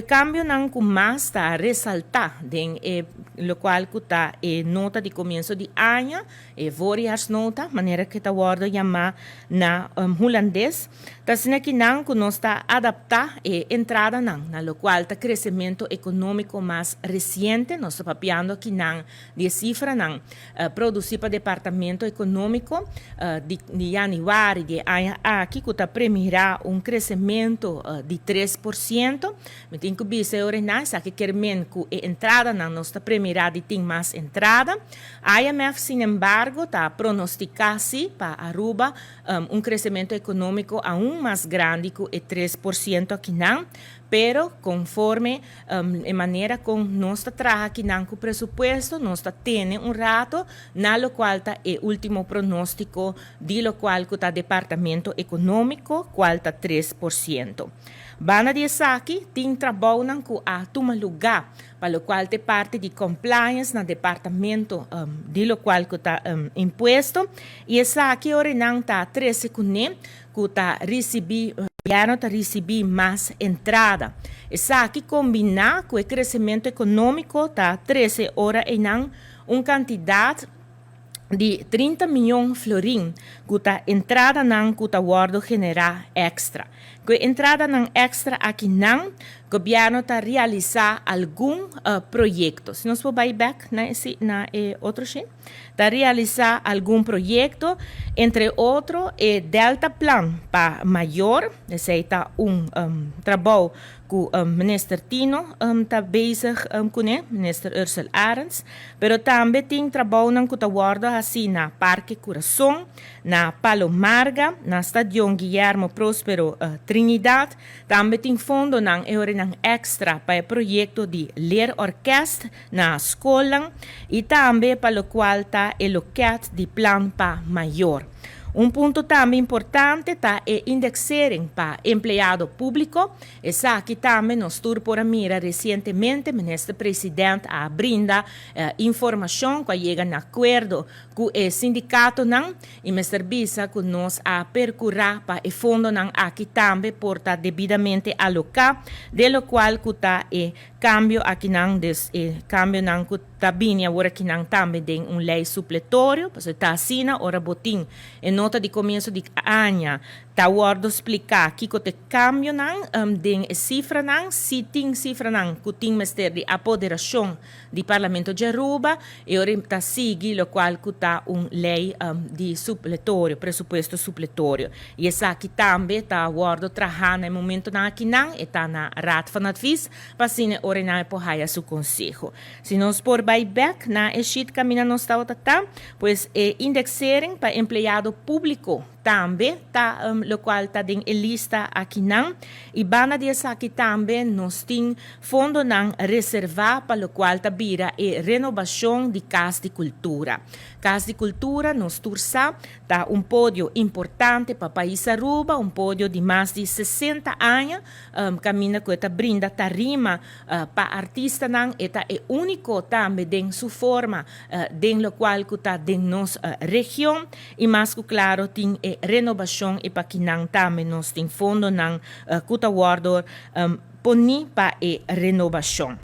cambio nang más está resaltar den lo cual kuta nota de comienzo de año varias nota manera que ta word llamar na holandês tasina que nang kuno está adaptar entrada nang na lo cual ta crecimiento económico más reciente nós papiando que nang de cifra nang produzir para departamento econômico de januário de ano aqui kuta premira crescimento de 3%. Me tem que dizer ora que querem que entrada na nossa primeira de tem mais entrada. A IMF, sin embargo, está pronosticando para Aruba crescimento econômico aún mais grande que 3% aqui não. Pero conforme de maneira como nós trabalhamos aqui no presupuesto, nós temos rato na lo qual está o último pronóstico de lo qual está departamento econômico, qual está 3%. Bana de aqui tem trabalho com a toma lugar, para o qual tem parte de compliance no departamento de lo qual está imposto, e essa aqui ora não está 13 que está recebendo está receber mais entrada. Essa aqui combina com o crescimento econômico tá 13 horas e não quantidade de 30 milhões florim que está entrada não que está guardo generar extra. Com entrada não extra aqui não, o governo está realizar algum projeto. Se nós for back na outro sheet, está realizar algum projeto, entre outros, Delta Plan para maior, esse está trabalho que o ministro Tino está bezig com ele, ministro Ursula Arens, pero também tem trabalho que está guarda assim na Parque Coração, na Palomarga, na Stadion Guillermo Próspero Trinidad, também tem fundo ng extra para o projeto de ler orquestra na escola e também para o qual está o locat de plan para maior. Ponto também importante está o indexering para empregado público. Essa aqui também nos tur por mira recentemente, o ministro presidente a brinda informação que chega em acordo com o sindicato não e Mr. Bisa que nós a percorrer para o fundo não aqui também porta devidamente alocar, de lo qual que está o cambio aqui não cambio não que está bem agora que não também tem lei supletório, porque está assim ora botim nota de começo de ano, está guardo explicar que o cambio não tem cifra não, se tem cifra não, que tem mestre de apoderação do Parlamento de Aruba, e ora está seguir o qual que está lei de supletório, pressuposto supletório. E essa aqui também está guardo trabalhar no momento não aqui não, está na Raad van Advies, para assim ora não é por raia seu conselho. Se nós por buyback na sheet caminha não está pois indexering para empregado público também tá lo qual está em lista aqui não e bana dessa aqui também nós tem fundo não reservar para o qual está vira renovação de casa de cultura. Casa de cultura nós tursa tá pódio importante para o país Aruba, pódio de mais de 60 anos, caminha com esta brinda tarima para artista não eta é único também em sua forma den lo qual está em nossa região e mais que claro tem renovação e para que não também nós tem fundo não cuta guardo poni para renovação.